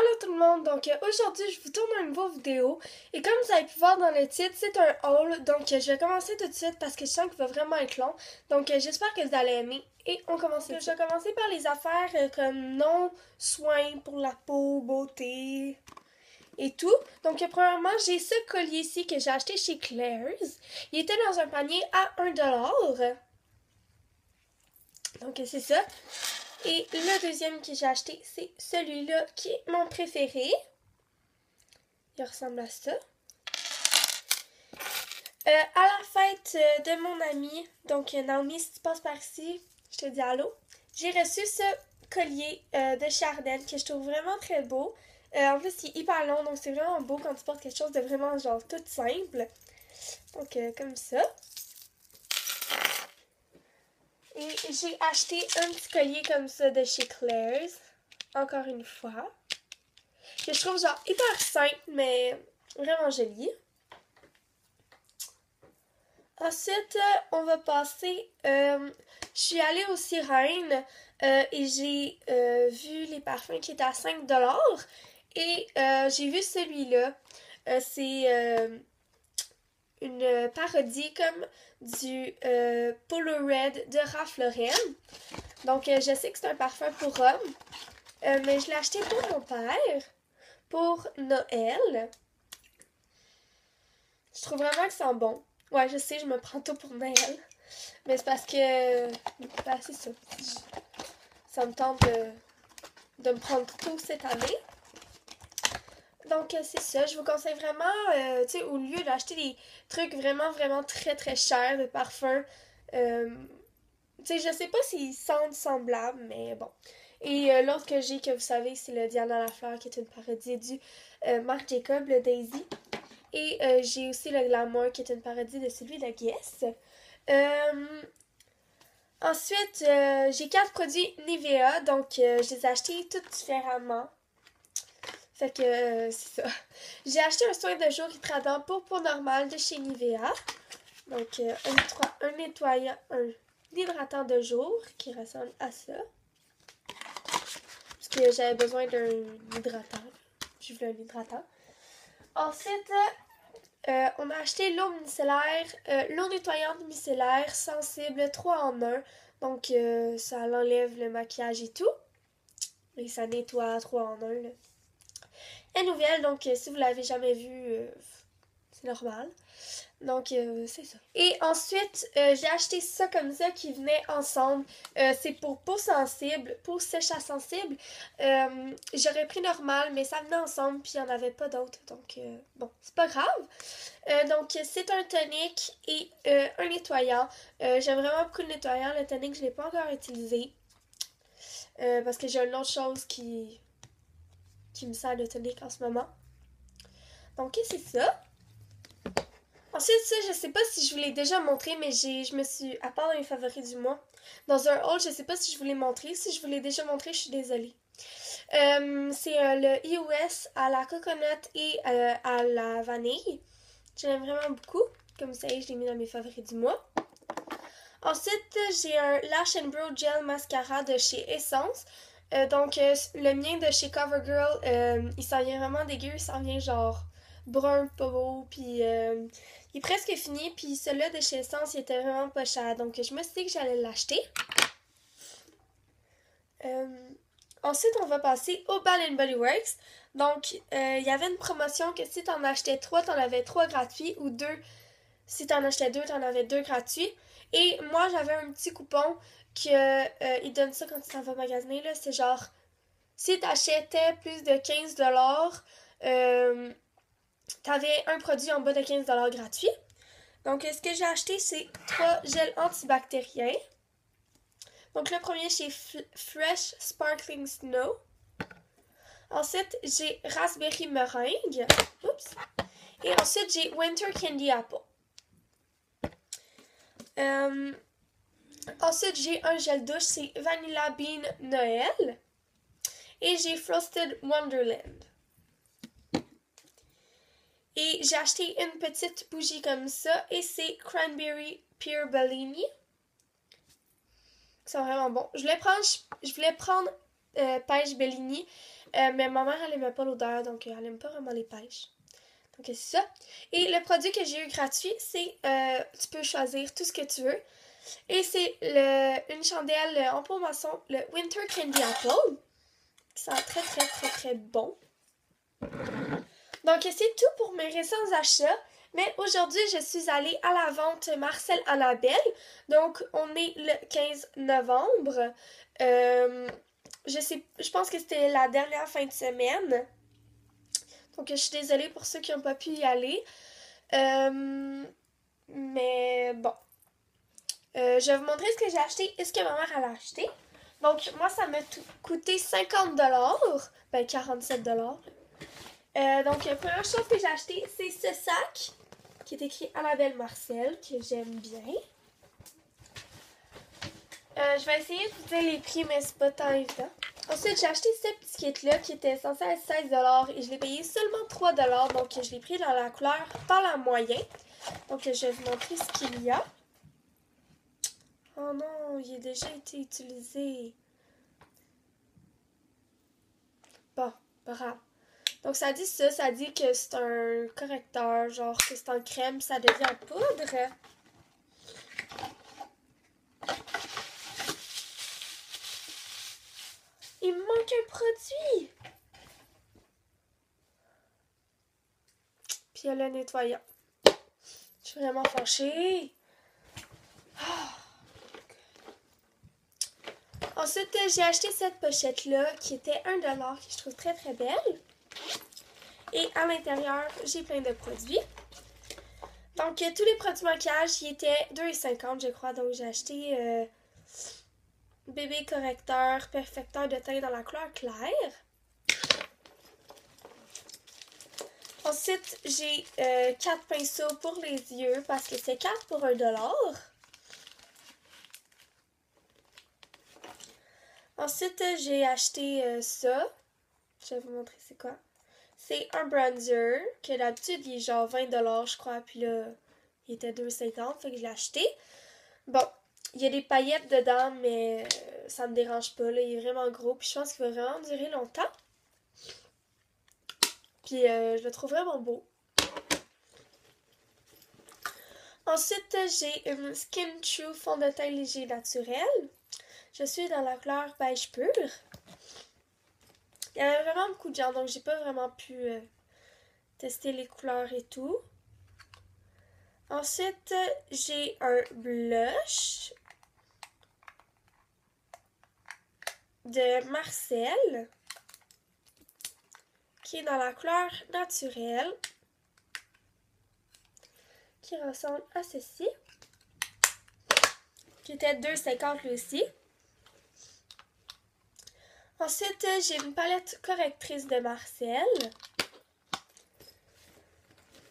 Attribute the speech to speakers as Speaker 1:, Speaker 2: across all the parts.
Speaker 1: Allô tout le monde, donc aujourd'hui je vous tourne une nouvelle vidéo et comme vous avez pu voir dans le titre, c'est un haul, donc je vais commencer tout de suite parce que je sens qu'il va vraiment être long, donc j'espère que vous allez aimer et on commence tout de suite. Je vais commencer par les affaires comme non-soins pour la peau, beauté et tout. Donc premièrement, j'ai ce collier-ci que j'ai acheté chez Claire's, il était dans un panier à 1$, donc c'est ça. Et le deuxième que j'ai acheté, c'est celui-là qui est mon préféré. Il ressemble à ça. À la fête de mon amie, donc Naomi, si tu passes par ici, je te dis allô. J'ai reçu ce collier de chez Ardennes que je trouve vraiment très beau. En plus, il est hyper long, donc c'est vraiment beau quand tu portes quelque chose de vraiment genre tout simple. Donc comme ça. Et j'ai acheté un petit collier comme ça de chez Claire's. Encore une fois. Que je trouve genre hyper simple, mais vraiment joli. Ensuite, on va passer. Je suis allée au Sirène et j'ai vu les parfums qui étaient à 5$. Et j'ai vu celui-là. C'est une parodie comme du Polo Red de Ralph Lauren. Donc, je sais que c'est un parfum pour homme. Mais je l'ai acheté pour mon père. Pour Noël. Je trouve vraiment que ça sent bon. Ouais, je sais, je me prends tout pour Noël. Mais c'est parce que... Ben, c'est ça. Ça me tente de me prendre tout cette année. Donc, c'est ça. Je vous conseille vraiment, tu sais, au lieu d'acheter des trucs vraiment très très chers de parfums, tu sais, je sais pas s'ils sentent semblables, mais bon. Et l'autre que j'ai, que vous savez, c'est le Diana Lafleur, qui est une parodie du Marc Jacob, le Daisy. Et j'ai aussi le Glamour, qui est une parodie de celui de Guess. Ensuite, j'ai 4 produits Nivea, donc je les ai achetés tous différemment. Fait que c'est ça. J'ai acheté un soin de jour hydratant pour peau normale de chez Nivea. Donc un nettoyant, un hydratant de jour qui ressemble à ça. Parce que j'avais besoin d'un hydratant. J'ai voulu un hydratant. Ensuite, on a acheté l'eau micellaire, l'eau nettoyante micellaire sensible 3 en 1. Donc, ça enlève le maquillage et tout. Et ça nettoie 3 en 1. Là. Elle est nouvelle, donc si vous l'avez jamais vue, c'est normal. Donc, c'est ça. Et ensuite, j'ai acheté ça comme ça qui venait ensemble. C'est pour peau sensible, peau séchage sensible. J'aurais pris normal, mais ça venait ensemble, puis il n'y en avait pas d'autres. Donc, bon, c'est pas grave. Donc, c'est un tonique et un nettoyant. J'aime vraiment beaucoup le nettoyant. Le tonique, je ne l'ai pas encore utilisé. Parce que j'ai une autre chose qui me sert de tonique en ce moment. Donc, c'est ça. Ensuite, ça, je sais pas si je vous l'ai déjà montré, mais je me suis, à part dans les favoris du mois, dans un haul, je sais pas si je vous l'ai montré. Si je vous l'ai déjà montré, je suis désolée. C'est le iOS à la coconut et à la vanille. J'aime vraiment beaucoup. Comme vous savez, je l'ai mis dans mes favoris du mois. Ensuite, j'ai un Lash and Brow Gel Mascara de chez Essence. Donc, le mien de chez CoverGirl, il s'en vient vraiment dégueu. Il s'en vient genre brun, pas beau, puis il est presque fini. Puis celui-là de chez Essence, il était vraiment pas cher. Donc, je me suis dit que j'allais l'acheter. Ensuite, on va passer au Bath Body Works. Donc, il y avait une promotion que si t'en achetais 3, t'en avais 3 gratuits, ou 2, si t'en achetais 2, t'en avais 2 gratuits. Et moi, j'avais un petit coupon que il donne ça quand tu t'en vas magasiner, là. C'est genre, si t'achetais plus de 15$, t'avais un produit en bas de 15$ gratuit. Donc, ce que j'ai acheté, c'est 3 gels antibactériens. Donc, le premier, c'est Fresh Sparkling Snow. Ensuite, j'ai Raspberry Meringue. Oups. Et ensuite, j'ai Winter Candy Apple. Ensuite, j'ai un gel douche, c'est Vanilla Bean Noël. Et j'ai Frosted Wonderland. Et j'ai acheté une petite bougie comme ça. Et c'est Cranberry Pure Bellini. Ils sont vraiment bons. Je voulais prendre Pêche Bellini. Mais ma mère, elle aimait pas l'odeur, donc elle aime pas vraiment les pêches. Donc c'est ça. Et le produit que j'ai eu gratuit, c'est, tu peux choisir tout ce que tu veux. Et c'est une chandelle en peau maçon, le Winter Candy Apple, qui sent très très très très bon. Donc c'est tout pour mes récents achats. Mais aujourd'hui, je suis allée à la vente Marcel Annabelle. Donc on est le 15 novembre. Je pense que c'était la dernière fin de semaine. Donc je suis désolée pour ceux qui n'ont pas pu y aller. Mais bon. Je vais vous montrer ce que j'ai acheté et ce que ma mère a acheté. Donc, moi, ça m'a coûté 50$. Ben, 47$. Donc, la première chose que j'ai acheté, c'est ce sac qui est écrit Annabelle Marcel, que j'aime bien. Je vais essayer de vous dire les prix, mais c'est pas tant évident. Ensuite, j'ai acheté ce petit kit-là qui était censé être 16$ et je l'ai payé seulement 3$. Donc, je l'ai pris dans la couleur par la moyen. Donc, je vais vous montrer ce qu'il y a. Oh non, il a déjà été utilisé. Bon, pas grave. Donc ça dit ça dit que c'est un correcteur, genre que c'est en crème, ça devient en poudre. Il me manque un produit. Puis il y a le nettoyant. Je suis vraiment fâchée. Ensuite, j'ai acheté cette pochette-là qui était 1$, que je trouve très très belle. Et à l'intérieur, j'ai plein de produits. Donc, tous les produits maquillage, ils étaient 2,50$, je crois. Donc, j'ai acheté bébé correcteur, perfecteur de teint dans la couleur claire. Ensuite, j'ai 4 pinceaux pour les yeux parce que c'est 4 pour 1$. Ensuite, j'ai acheté ça. Je vais vous montrer c'est quoi. C'est un bronzer que d'habitude il est genre 20$, je crois. Puis là, il était 2,50$, fait que je l'ai acheté. Bon, il y a des paillettes dedans, mais ça me dérange pas. Là, il est vraiment gros. Puis je pense qu'il va vraiment durer longtemps. Puis je le trouve vraiment beau. Ensuite, j'ai une Skin True fond de teint léger naturel. Je suis dans la couleur beige pur. Il y avait vraiment beaucoup de gens, donc j'ai pas vraiment pu tester les couleurs et tout. Ensuite, j'ai un blush de Marcel qui est dans la couleur naturelle, qui ressemble à ceci, qui était 2,50$ lui aussi. Ensuite, j'ai une palette correctrice de Marcel.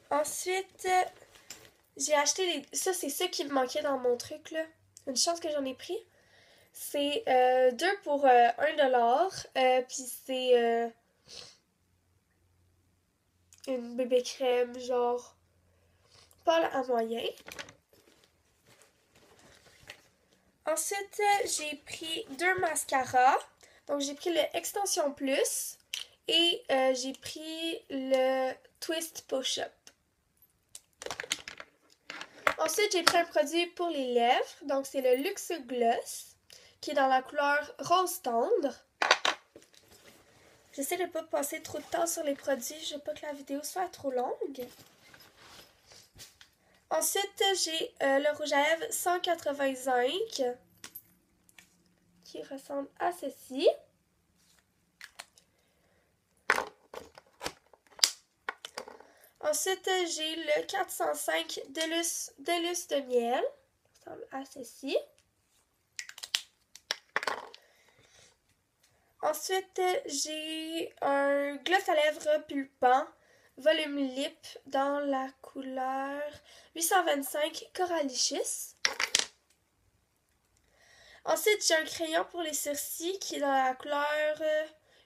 Speaker 1: Ensuite, j'ai acheté les... Ça, c'est ça qui me manquait dans mon truc, là. Une chance que j'en ai pris. C'est 2 pour 1$. Puis c'est une bébé crème, genre pâle à moyen. Ensuite, j'ai pris 2 mascaras. Donc, j'ai pris le Extension Plus et j'ai pris le Twist Push-Up. Ensuite, j'ai pris un produit pour les lèvres. Donc, c'est le Luxe Gloss qui est dans la couleur rose tendre. J'essaie de ne pas passer trop de temps sur les produits. Je veux pas que la vidéo soit trop longue. Ensuite, j'ai le rouge à lèvres 185 qui ressemble à ceci. Ensuite, j'ai le 405 Déluce de miel. Ça ressemble à ceci. Ensuite, j'ai un gloss à lèvres pulpant volume lip dans la couleur 825 Coralicious. Ensuite, j'ai un crayon pour les sourcils qui est dans la couleur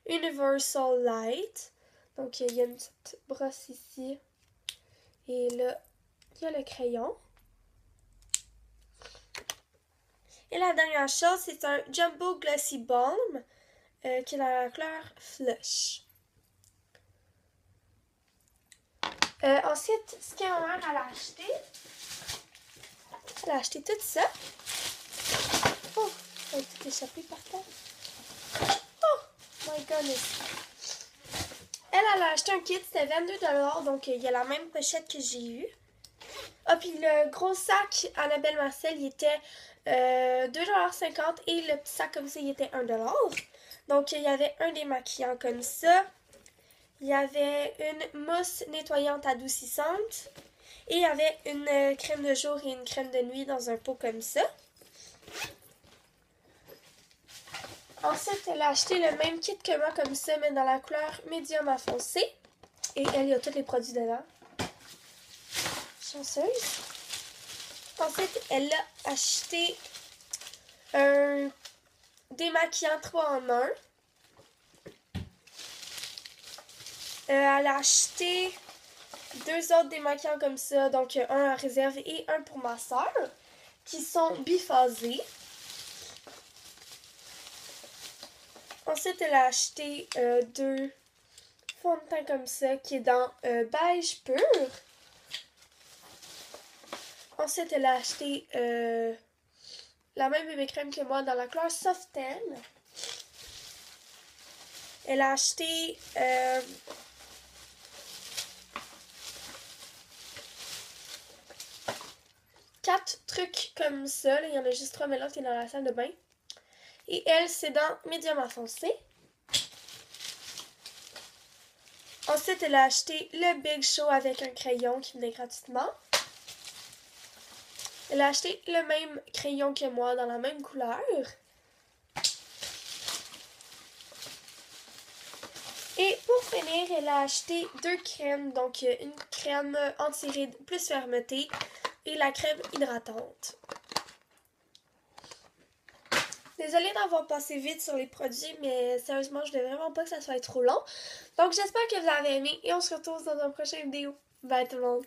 Speaker 1: Universal Light. Donc, il y a une petite brosse ici. Et là, il y a le crayon. Et la dernière chose, c'est un Jumbo Glossy Balm qui est dans la couleur Flush. Ensuite, ce que ma mère elle a acheté tout ça. Oh, ça a tout échappé par terre. Oh my goodness. Elle a acheté un kit, c'était 22$, donc il y a la même pochette que j'ai eue. Ah, puis le gros sac Annabelle Marcel, il était 2,50$ et le petit sac comme ça, il était 1$. Donc, il y avait un démaquillant comme ça. Il y avait une mousse nettoyante adoucissante. Et il y avait une crème de jour et une crème de nuit dans un pot comme ça. Ensuite, elle a acheté le même kit que moi comme ça, mais dans la couleur médium à foncé. Et elle, il y a tous les produits dedans. Chanceuse. Ensuite, elle a acheté un démaquillant 3 en 1. Elle a acheté 2 autres démaquillants comme ça, donc un en réserve et un pour ma soeur, qui sont biphasés. Ensuite, elle a acheté 2 fonds de teint comme ça, qui est dans beige pur. Ensuite, elle a acheté la même bébé crème que moi dans la couleur Soft Tan. Elle a acheté 4 trucs comme ça. Là, il y en a juste 3, mais l'autre est dans la salle de bain. Et elle, c'est dans médium à foncé. Ensuite, elle a acheté le Big Show avec un crayon qui venait gratuitement. Elle a acheté le même crayon que moi dans la même couleur. Et pour finir, elle a acheté 2 crèmes. Donc, une crème anti-rides plus fermeté et la crème hydratante. Désolée d'avoir passé vite sur les produits, mais sérieusement, je voulais vraiment pas que ça soit trop long. Donc, j'espère que vous avez aimé et on se retrouve dans une prochaine vidéo. Bye tout le monde!